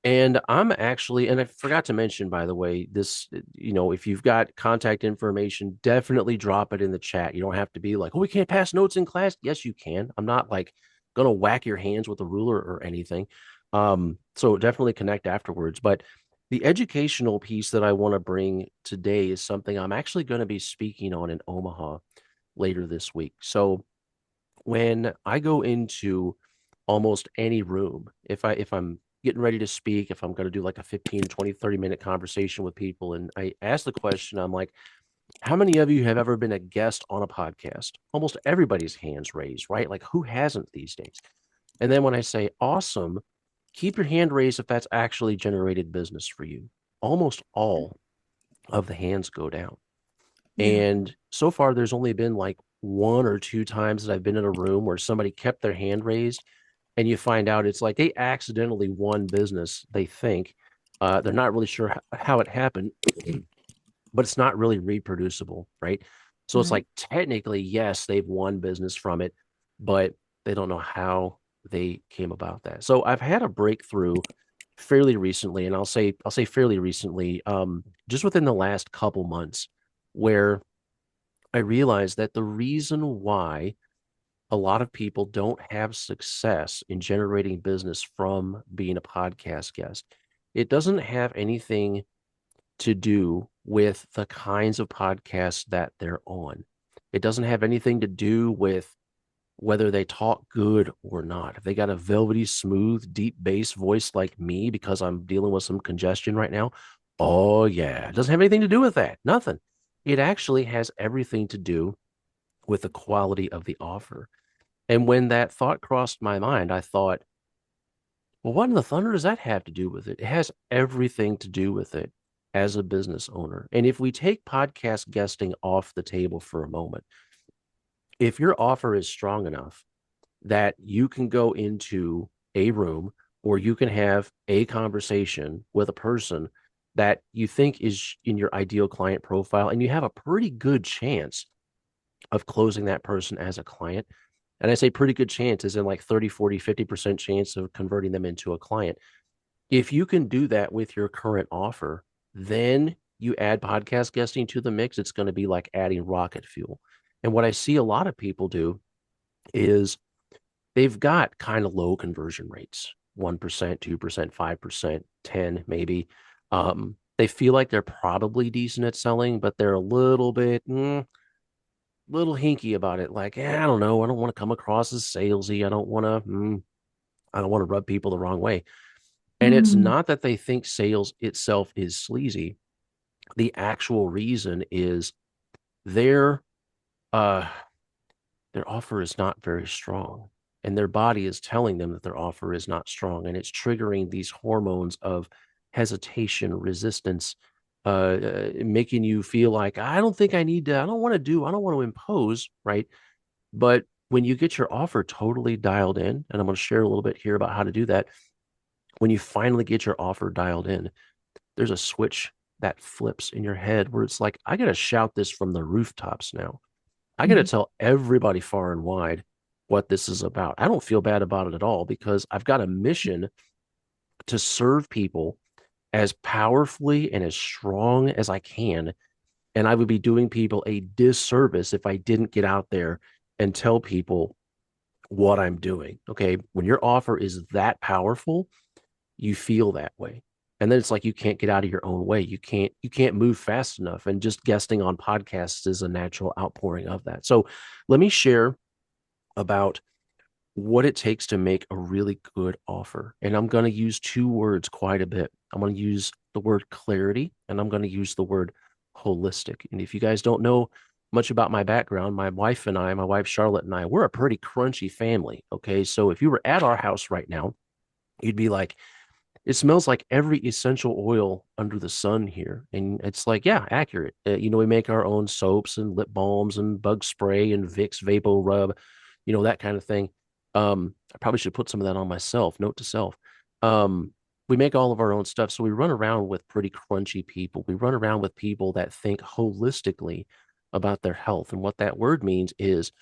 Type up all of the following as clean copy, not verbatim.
And I'm actually, and I forgot to mention, by the way, this, if you've got contact information, definitely drop it in the chat. You don't have to be like, oh, we can't pass notes in class. Yes, you can. I'm not like going to whack your hands with a ruler or anything. So definitely connect afterwards. But the educational piece that I want to bring today is something I'm actually going to be speaking on in Omaha later this week. So when I go into almost any room, if I'm getting ready to speak, if I'm going to do like a 15, 20, 30 minute conversation with people, and I ask the question, I'm like, how many of you have ever been a guest on a podcast? Almost everybody's hands raised, right? Like who hasn't these days? And then when I say awesome, keep your hand raised if that's actually generated business for you. Almost all of the hands go down. Yeah. And so far, there's only been like one or two times that I've been in a room where somebody kept their hand raised, and you find out it's like they accidentally won business, they think. They're not really sure how it happened, but it's not really reproducible, right? So it's Right. like technically, yes, they've won business from it, but they don't know how they came about that. So I've had a breakthrough fairly recently, and I'll say fairly recently, just within the last couple months, where I realized that the reason why a lot of people don't have success in generating business from being a podcast guest, it doesn't have anything to do with the kinds of podcasts that they're on. It doesn't have anything to do with whether they talk good or not. If they got a velvety, smooth, deep bass voice like me because I'm dealing with some congestion right now, oh, yeah, it doesn't have anything to do with that. Nothing. It actually has everything to do with the quality of the offer. And when that thought crossed my mind, I thought, well, what in the thunder does that have to do with it? It has everything to do with it as a business owner. And if we take podcast guesting off the table for a moment, if your offer is strong enough that you can go into a room or you can have a conversation with a person that you think is in your ideal client profile, and you have a pretty good chance of closing that person as a client. And I say pretty good chance is in like 30, 40, 50% chance of converting them into a client. If you can do that with your current offer, then you add podcast guesting to the mix, it's going to be like adding rocket fuel. And what I see a lot of people do is they've got kind of low conversion rates, 1%, 2%, 5%, 10 maybe. They feel like they're probably decent at selling, but they're a little hinky about it. Like, I don't know. I don't want to come across as salesy. I don't want to rub people the wrong way. And it's Mm. not that they think sales itself is sleazy. The actual reason is their uh their offer is not very strong. And their body is telling them that their offer is not strong. And it's triggering these hormones of hesitation, resistance, making you feel like, I don't think I need to, I don't want to impose, right? But when you get your offer totally dialed in, and I'm going to share a little bit here about how to do that, when you finally get your offer dialed in, there's a switch that flips in your head where it's like, I got to shout this from the rooftops now. I got to Mhm. tell everybody far and wide what this is about. I don't feel bad about it at all because I've got a mission to serve people as powerfully and as strong as I can. And I would be doing people a disservice if I didn't get out there and tell people what I'm doing. Okay. When your offer is that powerful, you feel that way. And then it's like you can't get out of your own way. You can't move fast enough. And just guesting on podcasts is a natural outpouring of that. So let me share about what it takes to make a really good offer. And I'm going to use two words quite a bit. I'm going to use the word clarity and I'm going to use the word holistic. And if you guys don't know much about my background, my wife Charlotte and I, we're a pretty crunchy family. Okay. So if you were at our house right now, you'd be like, it smells like every essential oil under the sun here. And it's like, yeah, accurate. We make our own soaps and lip balms and bug spray and Vicks Vapo Rub, that kind of thing. I probably should put some of that on myself. Note to self. Um, we make all of our own stuff. So we run around with pretty crunchy people. We run around with people that think holistically about their health. And what that word means is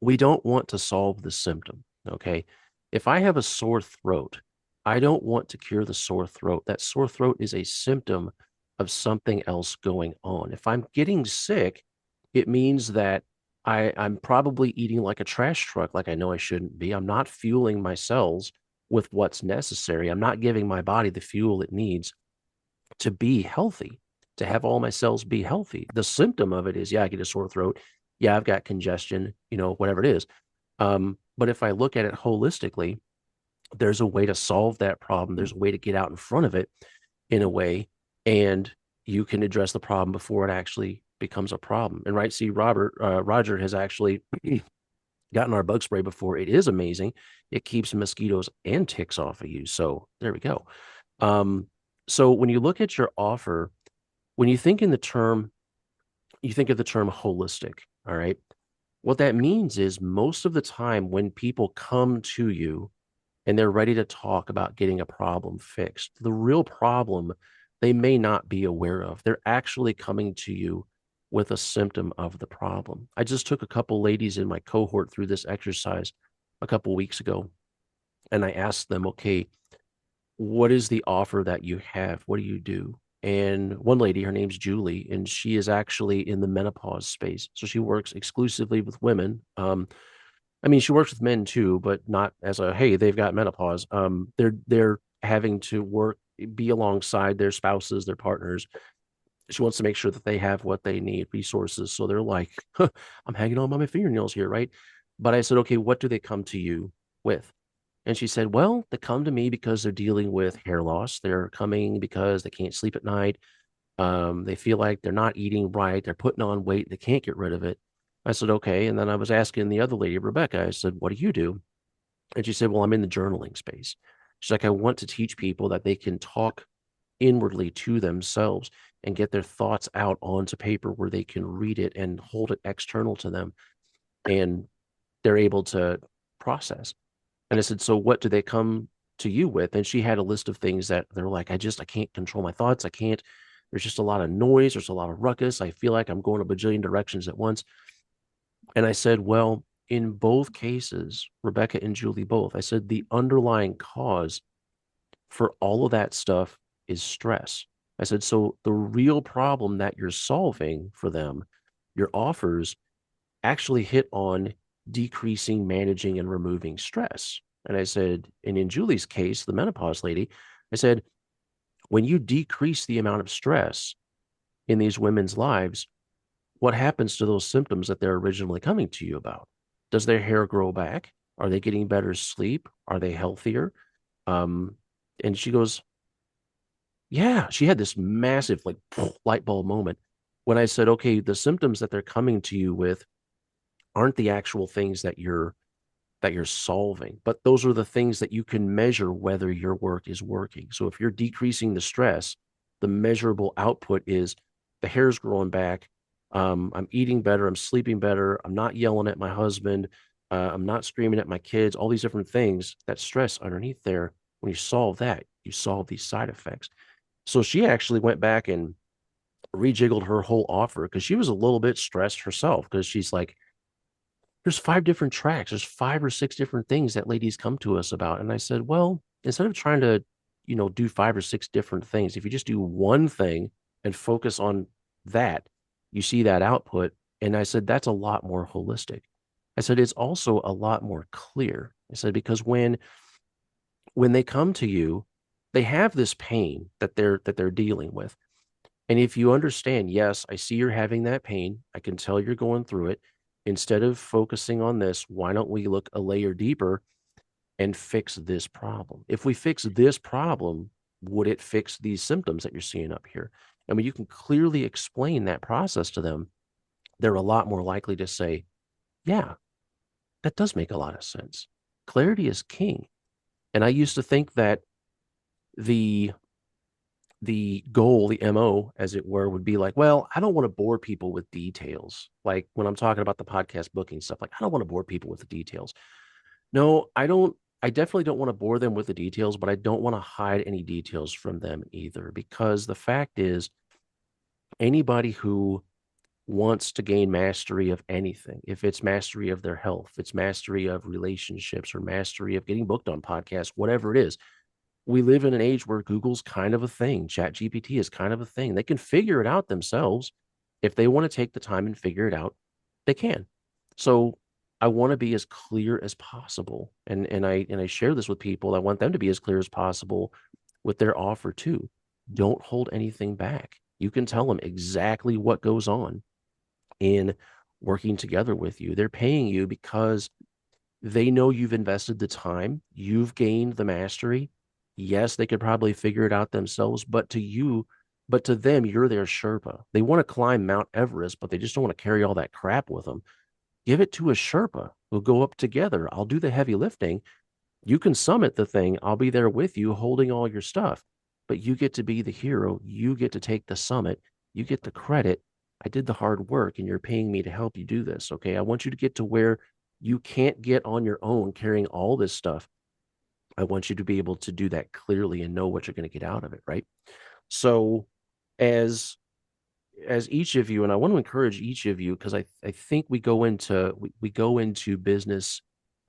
we don't want to solve the symptom. Okay. If I have a sore throat, I don't want to cure the sore throat. That sore throat is a symptom of something else going on. If I'm getting sick, it means that I'm probably eating like a trash truck, like I know I shouldn't be. I'm not fueling my cells with what's necessary. I'm not giving my body the fuel it needs to be healthy, to have all my cells be healthy. The symptom of it is, yeah, I get a sore throat. Yeah, I've got congestion, whatever it is. But if I look at it holistically, there's a way to solve that problem. There's a way to get out in front of it in a way, and you can address the problem before it actually becomes a problem. And right, see, Roger has actually gotten our bug spray before. It is amazing. It keeps mosquitoes and ticks off of you. So there we go. Um, so when you look at your offer, when you think in the term, you think of the term holistic. All right. What that means is most of the time when people come to you and they're ready to talk about getting a problem fixed, the real problem they may not be aware of. They're actually coming to you with a symptom of the problem. I just took a couple ladies in my cohort through this exercise a couple weeks ago, and I asked them, okay, what is the offer that you have? What do you do? And one lady, her name's Julie, and she is actually in the menopause space. So she works exclusively with women. I mean, she works with men too, but not as a hey, they've got menopause. They're having to work, be alongside their spouses, their partners. She wants to make sure that they have what they need, resources. So they're like, huh, I'm hanging on by my fingernails here, right? But I said, okay, what do they come to you with? And she said, well, they come to me because they're dealing with hair loss. They're coming because they can't sleep at night. They feel like they're not eating right. They're putting on weight. They can't get rid of it. I said, okay. And then I was asking the other lady, Rebecca, I said, what do you do? And she said, well, I'm in the journaling space. She's like, I want to teach people that they can talk inwardly to themselves and get their thoughts out onto paper where they can read it and hold it external to them. And they're able to process. And I said, so what do they come to you with? And she had a list of things that they're like, I can't control my thoughts. I can't, there's just a lot of noise. There's a lot of ruckus. I feel like I'm going a bajillion directions at once. And I said, well, in both cases, Rebecca and Julie both, I said, the underlying cause for all of that stuff is stress. I said, so the real problem that you're solving for them, your offers actually hit on decreasing, managing, and removing stress. And I said, and in Julie's case, the menopause lady, I said, when you decrease the amount of stress in these women's lives, what happens to those symptoms that they're originally coming to you about? Does their hair grow back? Are they getting better sleep? Are they healthier? Um, and she goes, yeah, she had this massive like light bulb moment when I said, okay, the symptoms that they're coming to you with aren't the actual things that you're solving, but those are the things that you can measure whether your work is working. So if you're decreasing the stress, the measurable output is the hair's growing back. I'm eating better. I'm sleeping better. I'm not yelling at my husband. I'm not screaming at my kids. All these different things, that stress underneath there. When you solve that, you solve these side effects. So she actually went back and rejiggled her whole offer because she was a little bit stressed herself because she's like, there's 5 different tracks. There's 5 or 6 different things that ladies come to us about. And I said, well, instead of trying to, do 5 or 6 different things, if you just do one thing and focus on that, you see that output. And I said, that's a lot more holistic. I said, it's also a lot more clear. I said, because when they come to you, they have this pain that they're dealing with. And if you understand, yes, I see you're having that pain. I can tell you're going through it. Instead of focusing on this, why don't we look a layer deeper and fix this problem? If we fix this problem, would it fix these symptoms that you're seeing up here? And when you can clearly explain that process to them, they're a lot more likely to say, yeah, that does make a lot of sense. Clarity is king. And I used to think that the the goal, the MO, as it were, would be like, well, I don't want to bore people with details. Like when I'm talking about the podcast booking stuff, like I don't want to bore people with the details. No, I don't. I definitely don't want to bore them with the details, but I don't want to hide any details from them either. Because the fact is, anybody who wants to gain mastery of anything, if it's mastery of their health, it's mastery of relationships, or mastery of getting booked on podcasts, whatever it is, We live in an age where Google's kind of a thing. Chat GPT is kind of a thing. They can figure it out themselves. If they want to take the time and figure it out, they can. So I want to be as clear as possible. And I share this with people. I want them to be as clear as possible with their offer too. Don't hold anything back. You can tell them exactly what goes on in working together with you. They're paying you because they know you've invested the time, you've gained the mastery. Yes, they could probably figure it out themselves, but to them, you're their Sherpa. They want to climb Mount Everest, but they just don't want to carry all that crap with them. Give it to a Sherpa. We'll go up together. I'll do the heavy lifting. You can summit the thing. I'll be there with you holding all your stuff, but you get to be the hero. You get to take the summit. You get the credit. I did the hard work and you're paying me to help you do this. Okay. I want you to get to where you can't get on your own carrying all this stuff. I want you to be able to do that clearly and know what you're going to get out of it. Right. So, as each of you, and I want to encourage each of you because I think we go into business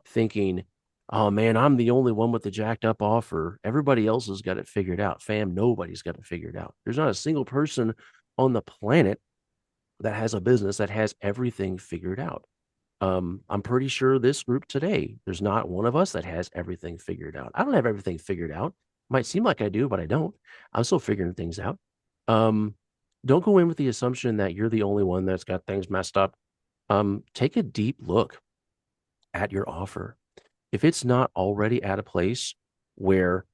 thinking, oh man, I'm the only one with the jacked up offer. Everybody else has got it figured out. Fam, nobody's got it figured out. There's not a single person on the planet that has a business that has everything figured out. I'm pretty sure this group today, there's not one of us that has everything figured out. I don't have everything figured out. Might seem like I do, but I don't. I'm still figuring things out. Um, don't go in with the assumption that you're the only one that's got things messed up. Take a deep look at your offer. If it's not already at a place where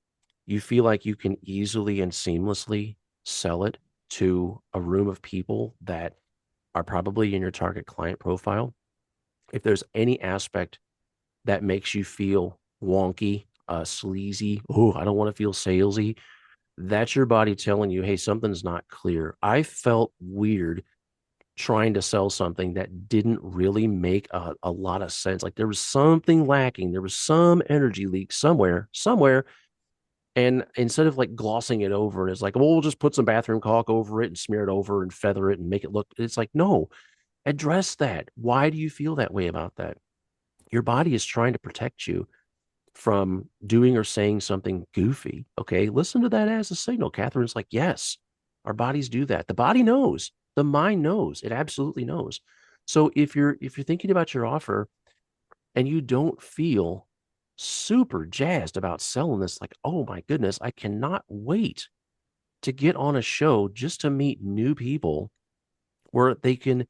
you feel like you can easily and seamlessly sell it to a room of people that are probably in your target client profile, if there's any aspect that makes you feel wonky, sleazy, oh, I don't want to feel salesy, that's your body telling you, hey, something's not clear. I felt weird trying to sell something that didn't really make a lot of sense. Like there was something lacking. There was some energy leak somewhere. And instead of like glossing it over, and it's like, well, we'll just put some bathroom caulk over it and smear it over and feather it and make it look. It's like, no, address that. Why do you feel that way about that? Your body is trying to protect you from doing or saying something goofy. Okay. Listen to that as a signal. Catherine's like, yes, our bodies do that. The body knows, the mind knows, it absolutely knows. So if you're thinking about your offer and you don't feel super jazzed about selling this, like, oh my goodness, I cannot wait to get on a show just to meet new people where they can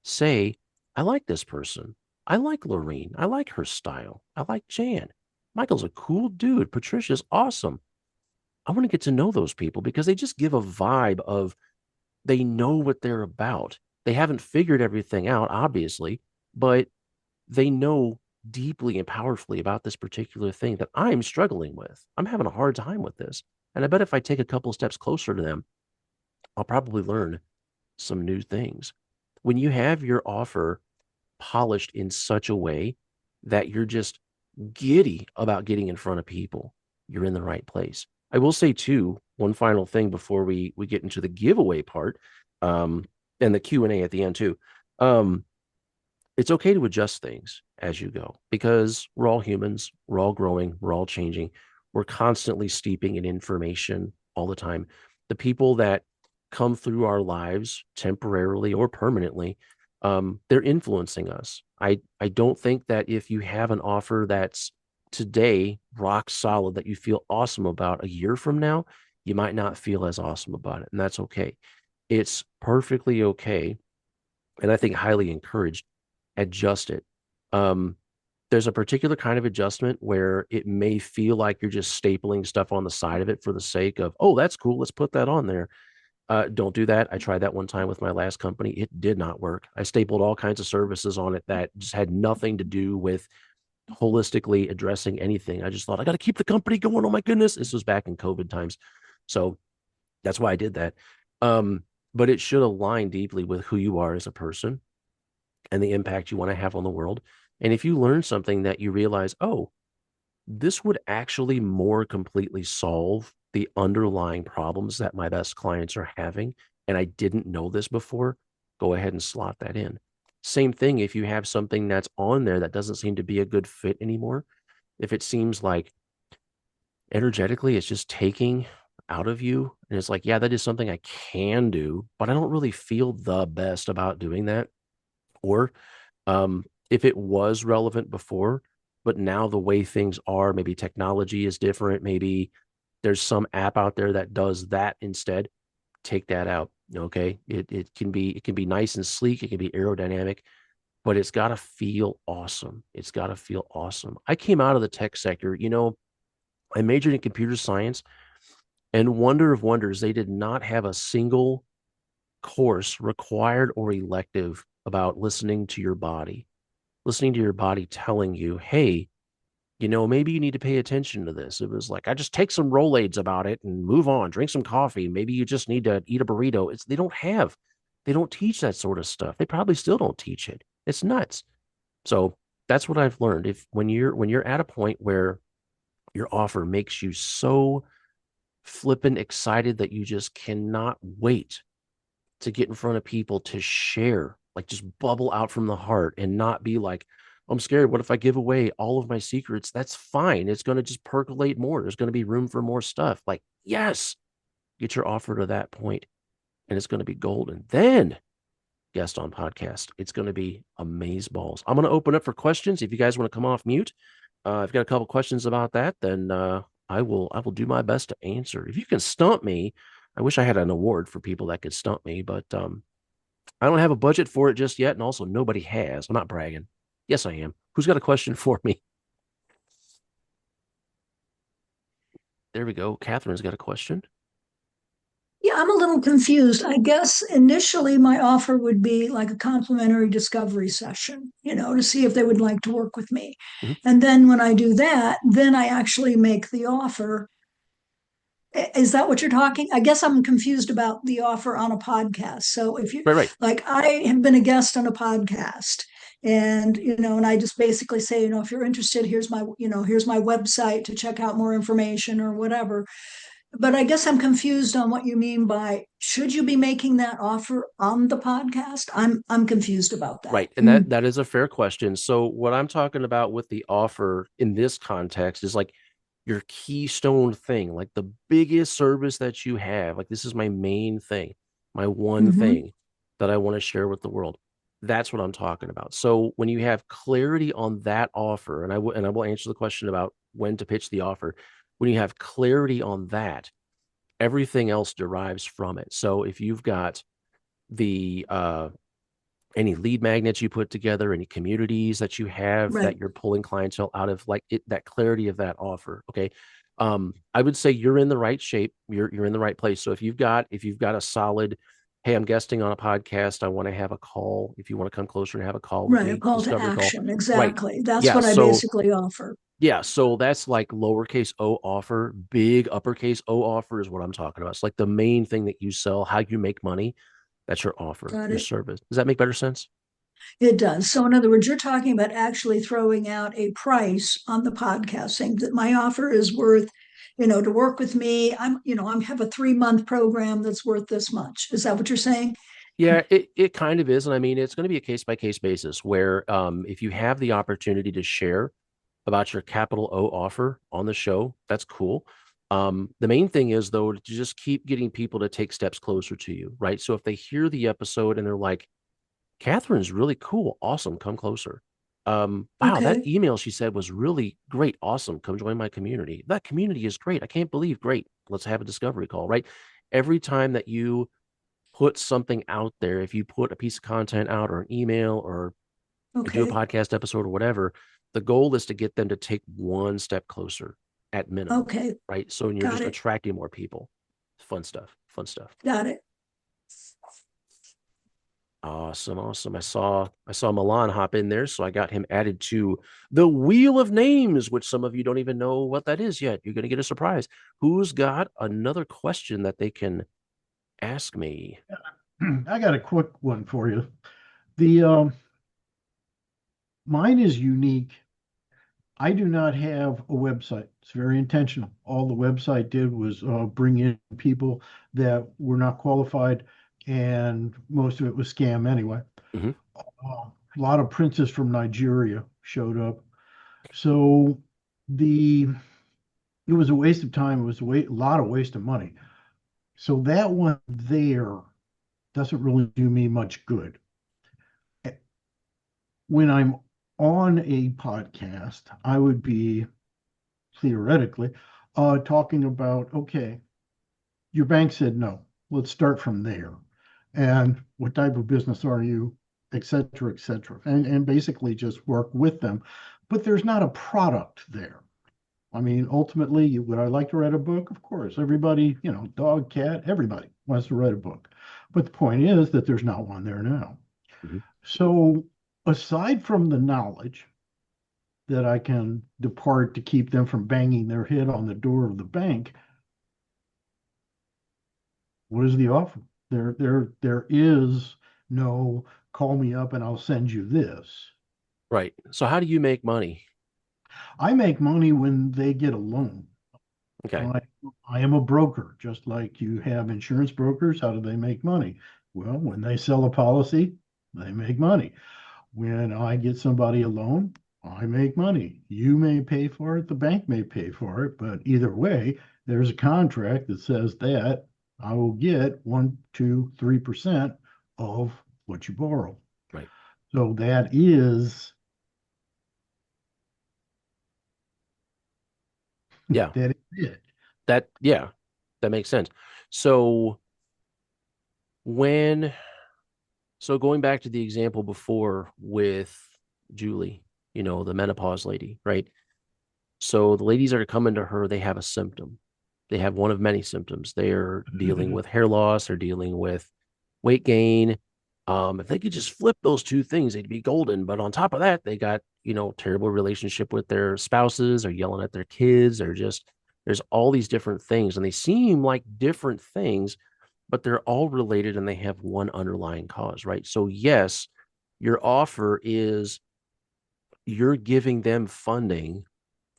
say, I like this person. I like Lorene. I like her style. I like Jan. Michael's a cool dude. Patricia's awesome. I want to get to know those people because they just give a vibe of they know what they're about. They haven't figured everything out, obviously, but they know deeply and powerfully about this particular thing that I'm struggling with. I'm having a hard time with this. And I bet if I take a couple steps closer to them, I'll probably learn some new things. When you have your offer polished in such a way that you're just giddy about getting in front of people, you're in the right place. I will say too, one final thing before we get into the giveaway part, um, and the Q&A at the end too. Um, it's okay to adjust things as you go because we're all humans, we're all growing, we're all changing, we're constantly steeping in information all the time. The people that come through our lives temporarily or permanently, they're influencing us. I don't think that if you have an offer that's today rock solid that you feel awesome about a year from now, you might not feel as awesome about it, and that's okay. It's perfectly okay, and I think highly encouraged. Adjust it. Um, there's a particular kind of adjustment where it may feel like you're just stapling stuff on the side of it for the sake of, oh, that's cool. Let's put that on there. Don't do that. I tried that one time with my last company. It did not work. I stapled all kinds of services on it that just had nothing to do with holistically addressing anything. I just thought, I got to keep the company going. Oh my goodness. This was back in COVID times. So that's why I did that. Um, but it should align deeply with who you are as a person and the impact you want to have on the world. And if you learn something that you realize, oh, this would actually more completely solve the underlying problems that my best clients are having, and I didn't know this before, go ahead and slot that in. Same thing if you have something that's on there that doesn't seem to be a good fit anymore. If it seems like energetically, it's just taking out of you. And it's like, yeah, that is something I can do, but I don't really feel the best about doing that. Or if it was relevant before, but now the way things are, maybe technology is different. Maybe there's some app out there that does that instead. Take that out. Okay. It can be nice and sleek. It can be aerodynamic, but it's got to feel awesome. It's got to feel awesome. I came out of the tech sector, I majored in computer science, and wonder of wonders, they did not have a single course required or elective about listening to your body telling you, hey, maybe you need to pay attention to this. It was like, I just take some Rolaids about it and move on, drink some coffee. Maybe you just need to eat a burrito. They don't teach that sort of stuff. They probably still don't teach it. It's nuts. So that's what I've learned. If when you're at a point where your offer makes you so flippin' excited that you just cannot wait to get in front of people to share, like just bubble out from the heart and not be like, I'm scared. What if I give away all of my secrets? That's fine. It's going to just percolate more. There's going to be room for more stuff. Like, yes, get your offer to that point and it's going to be golden. Then guest on podcast. It's going to be amaze balls. I'm going to open up for questions. If you guys want to come off mute, I've got a couple questions about that. Then I will do my best to answer. If you can stump me, I wish I had an award for people that could stump me, but I don't have a budget for it just yet, and also nobody has. I'm not bragging. Yes, I am. Who's got a question for me? There we go. Catherine's got a question. Yeah, I'm a little confused. I guess initially my offer would be like a complimentary discovery session, to see if they would like to work with me. Mhm. And then when I do that, then I actually make the offer. Is that what you're talking? I guess I'm confused about the offer on a podcast. So if you Right, right. like, I have been a guest on a podcast, and and I just basically say, if you're interested, here's my website to check out more information or whatever. But I guess I'm confused on what you mean by should you be making that offer on the podcast? I'm confused about that. Right. And that is a fair question. So what I'm talking about with the offer in this context is like your keystone thing, like the biggest service that you have. Like this is my main thing, my one Mm-hmm. thing that I want to share with the world. That's what I'm talking about. So when you have clarity on that offer, and I will answer the question about when to pitch the offer. When you have clarity on that, everything else derives from it. So if you've got the any lead magnets you put together, any communities that you have that Right. you're pulling clientele out of, like that clarity of that offer. Okay. I would say you're in the right shape. You're in the right place. So if you've got a solid, hey, I'm guesting on a podcast. I want to have a call. If you want to come closer and have a call with Right. A me, call to discovery call. action. Right. Exactly. That's Yeah. what I So basically offer. yeah, so that's like lowercase o offer, big uppercase O offer is what I'm talking about. It's like the main thing that you sell, how you make money. That's your offer, Got your it. service. Does that make better sense? It does. So, in other words, you're talking about actually throwing out a price on the podcast, saying that my offer is worth, to work with me. I have a 3 month program that's worth this much. Is that what you're saying? Yeah, it kind of is. And I mean, it's going to be a case by case basis where if you have the opportunity to share about your capital O offer on the show, that's cool. The main thing is, though, to just keep getting people to take steps closer to you, right? So if they hear the episode and they're like, Catherine's really cool, awesome, come closer. Wow, that Okay. email she said was really great, awesome, come join my community. That community is great. I can't believe, great. Let's have a discovery call, right? Every time that you put something out there, if you put a piece of content out or an email or do a Okay. podcast episode or whatever, the goal is to get them to take one step closer at minimum, Okay. right? So you're Got just it. attracting more people. Fun stuff. Fun stuff. Got it. Awesome, awesome. I saw Milan hop in there, so I got him added to the wheel of names, which some of you don't even know what that is yet. You're gonna get a surprise. Who's got another question that they can ask me? I got a quick one for you. The mine is unique. I do not have a website. It's very intentional. All the website did was bring in people that were not qualified, and most of it was scam anyway. Mhm. A lot of princes from Nigeria showed up. So the It was a waste of time. It was a lot of waste of money. So that one there doesn't really do me much good. When I'm on a podcast, I would be theoretically talking about, okay, your bank said no. Let's start from there. And what type of business are you, et cetera, et cetera. And basically just work with them. But there's not a product there. I mean, ultimately, would I like to write a book? Of course. Everybody, dog, cat, everybody wants to write a book. But the point is that there's not one there now. Mhm. So aside from the knowledge that I can depart to keep them from banging their head on the door of the bank, what is the offer? There is no call me up and I'll send you this. Right. So how do you make money? I make money when they get a loan. Okay. I, I am a broker, just like you have insurance brokers. How do they make money? Well, when they sell a policy, they make money. When I get somebody a loan, I make money. You may pay for it, the bank may pay for it, but either way, there's a contract that says that I will get 1, 2, 3% of what you borrow. Right. So Yeah. that is it. Yeah, that makes sense. So when so going back to the example before with Julie, the menopause lady, right? So the ladies are coming to her, they have a symptom. They have one of many symptoms. They're dealing with hair loss, they're dealing with weight gain. If they could just flip those two things, they'd be golden. But on top of that, they got, terrible relationship with their spouses, or yelling at their kids, or just there's all these different things. And they seem like different things, but they're all related and they have one underlying cause, right? So, yes, your offer is you're giving them funding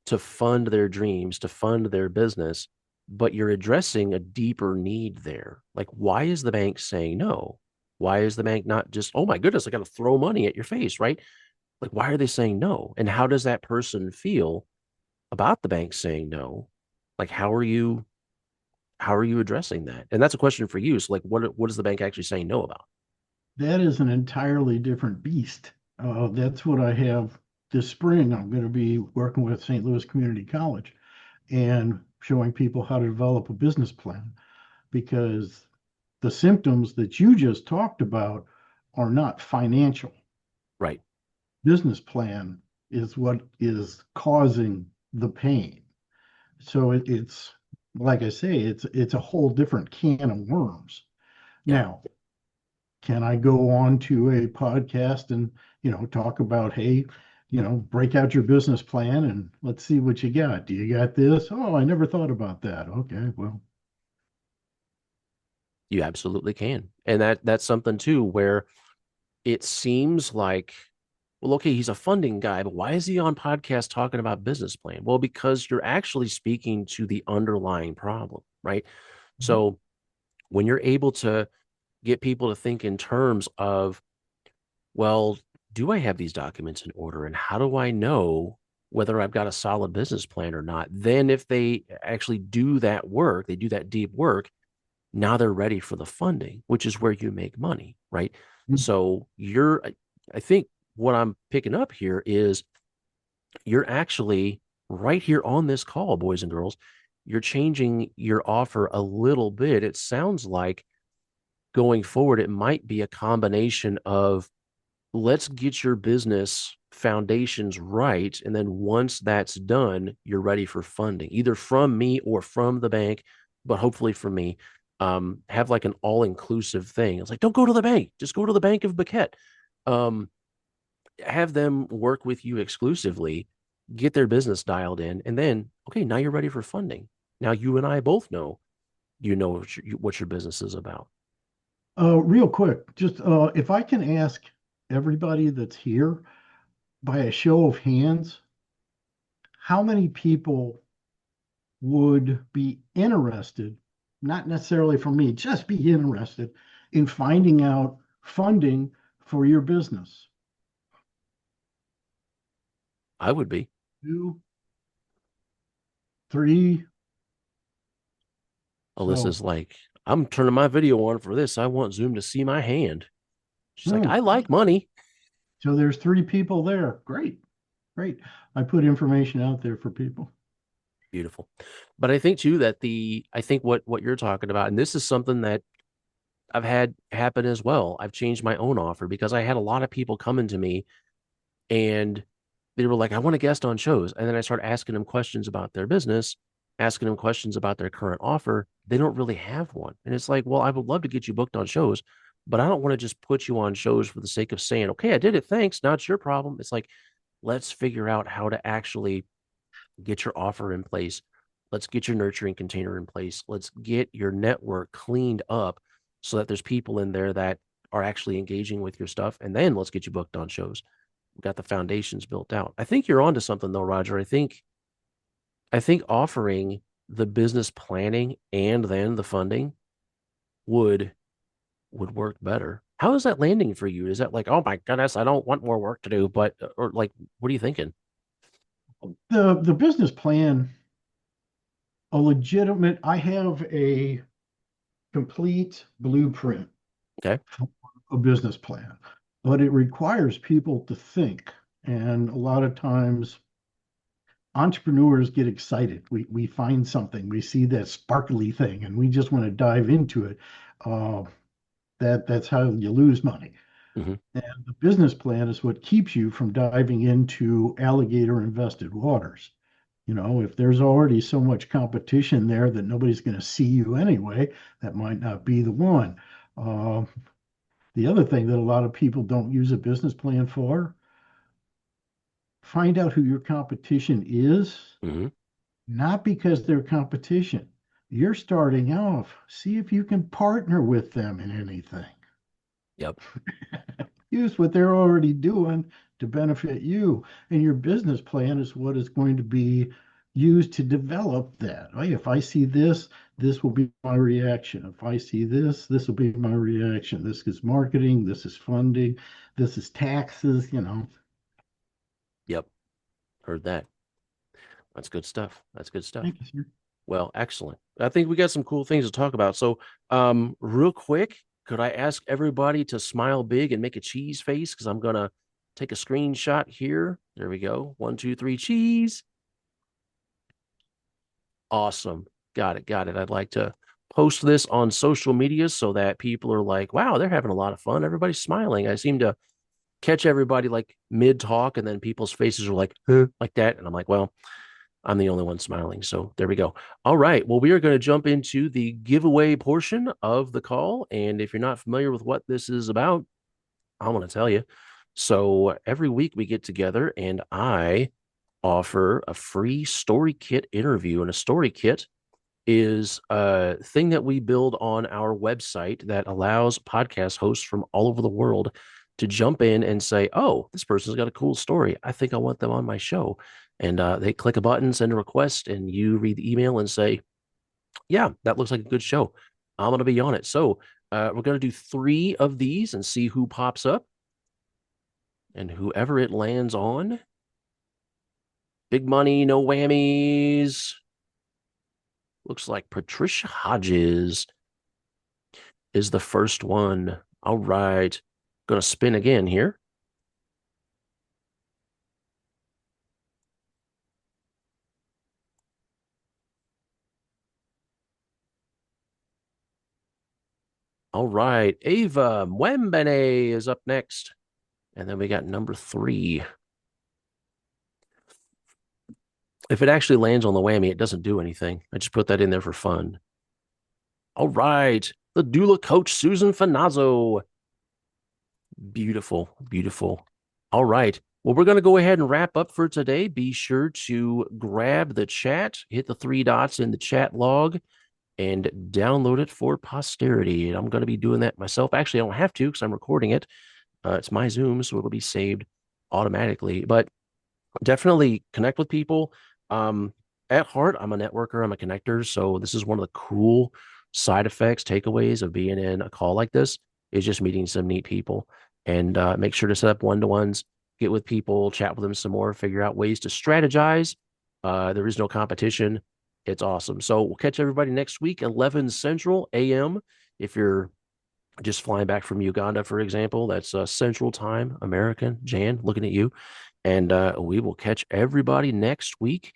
to fund their dreams, to fund their business, but you're addressing a deeper need there. Like, why is the bank saying no? Why is the bank not just, oh my goodness, I got to throw money at your face, right? Like, why are they saying no? And how does that person feel about the bank saying no? Like, how are you addressing that? And that's a question for you. So, like, what is the bank actually saying no about? That is an entirely different beast. That's what I have this spring. I'm going to be working with St. Louis Community College and showing people how to develop a business plan because the symptoms that you just talked about are not financial. Right. Business plan is what is causing the pain. So it's like I say, it's a whole different can of worms. Yeah. Now, can I go on to a podcast and, talk about, hey, break out your business plan and let's see what you got. Do you got this? Oh, I never thought about that. Okay, well, You absolutely can. And that's something too where it seems like, well, okay, he's a funding guy, but why is he on podcast talking about business plan? Well, because you're actually speaking to the underlying problem, right? So when you're able to get people to think in terms of, well, do I have these documents in order? And how do I know whether I've got a solid business plan or not? Then, if they actually do that work, they do that deep work, now they're ready for the funding, which is where you make money, right? So I think what I'm picking up here is you're actually right here on this call, boys and girls. You're changing your offer a little bit. It sounds like going forward, it might be a combination of let's get your business foundations right. And then once that's done, you're ready for funding, either from me or from the bank, but hopefully from me. Have like an all inclusive thing. It's like, don't go to the bank, just go to the Bank of Baquette. Um, have them work with you exclusively, get their business dialed in, and then, okay, now you're ready for funding. Now you and I both know, what your business is about. real quick, just if I can ask everybody that's here by a show of hands, how many people would be interested, not necessarily for me, just be interested in finding out funding for your business? I would be. Two, 3. So, Alyssa's like, I'm turning my video on for this. I want Zoom to see my hand. She's like, I oh, like money. so there's 3 people there. Great, great. I put information out there for people. Beautiful. But I think too that I think what you're talking about, and this is something that I've had happen as well. I've changed my own offer because I had a lot of people coming to me and they were like, I want to guest on shows. And then I started asking them questions about their business, asking them questions about their current offer. They don't really have one. And it's like, well, I would love to get you booked on shows, but I don't want to just put you on shows for the sake of saying, okay, I did it. Thanks. Now it's your problem. It's like, let's figure out how to actually get your offer in place. Let's get your nurturing container in place. Let's get your network cleaned up so that there's people in there that are actually engaging with your stuff. And then let's get you booked on shows. We've got the foundations built out. I think you're onto something though, Roger. I think offering the business planning and then the funding would work better. How is that landing for you? Is that like, oh my goodness, I don't want more work to do, but or like, what are you thinking? The business plan, a legitimate, I have a complete blueprint Okay. for a business plan, but it requires people to think. And a lot of times entrepreneurs get excited. We find something, we see that sparkly thing, and we just want to dive into it. Uh, that's how you lose money. Mm-hmm. And the business plan is what keeps you from diving into alligator invested waters. If there's already so much competition there that nobody's going to see you anyway, that might not be the one. Uh, the other thing that a lot of people don't use a business plan for, find out who your competition is, Mm-hmm. not because they're competition. You're starting off. See if you can partner with them in anything. Yep. Use what they're already doing to benefit you. And your business plan is what is going to be used to develop that. Right? If I see this, this will be my reaction. If I see this, this will be my reaction. This is marketing, this is funding, this is taxes. Yep. Heard that. That's good stuff. That's good stuff. Thank you, sir. Well, excellent. I think we got some cool things to talk about. So, real quick, could I ask everybody to smile big and make a cheese face? Because I'm gonna take a screenshot here. There we go. 1, 2, 3, cheese. Awesome. Got it. Got it. I'd like to post this on social media so that people are like, wow, they're having a lot of fun. Everybody's smiling. I seem to catch everybody like mid talk, and then people's faces are like, huh, like that. And I'm like, well, I'm the only one smiling. So there we go. All right. Well, we are going to jump into the giveaway portion of the call. And if you're not familiar with what this is about, I'm going to tell you. So every week we get together and I offer a free story kit interview. And a story kit is a thing that we build on our website that allows podcast hosts from all over the world to jump in and say, oh, this person's got a cool story. I think I want them on my show. And they click a button, send a request, and you read the email and say, yeah, that looks like a good show. I'm going to be on it. So we're going to do 3 of these and see who pops up. And whoever it lands on, big money, no whammies. Looks like Patricia Hodges is the first one. All right. Going to spin again here. All right. Ava Mwembene is up next. And then we got number 3. If it actually lands on the whammy, it doesn't do anything. I just put that in there for fun. All right. The doula coach, Susan Finazzo. Beautiful. Beautiful. All right. Well, we're going to go ahead and wrap up for today. Be sure to grab the chat, hit the 3 dots in the chat log, and download it for posterity. And I'm going to be doing that myself. Actually, I don't have to because I'm recording it. It's my Zoom, so it'll be saved automatically. But definitely connect with people. At heart, I'm a networker, I'm a connector. So this is one of the cool side effects, takeaways of being in a call like this is just meeting some neat people. And make sure to set up one-to-ones, get with people, chat with them some more, figure out ways to strategize. There is no competition. It's awesome. So we'll catch everybody next week, 11 Central AM. If you're just flying back from Uganda, for example, that's Central Time, American. Jan, looking at you. And we will catch everybody next week.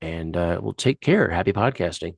And we'll take care. Happy podcasting.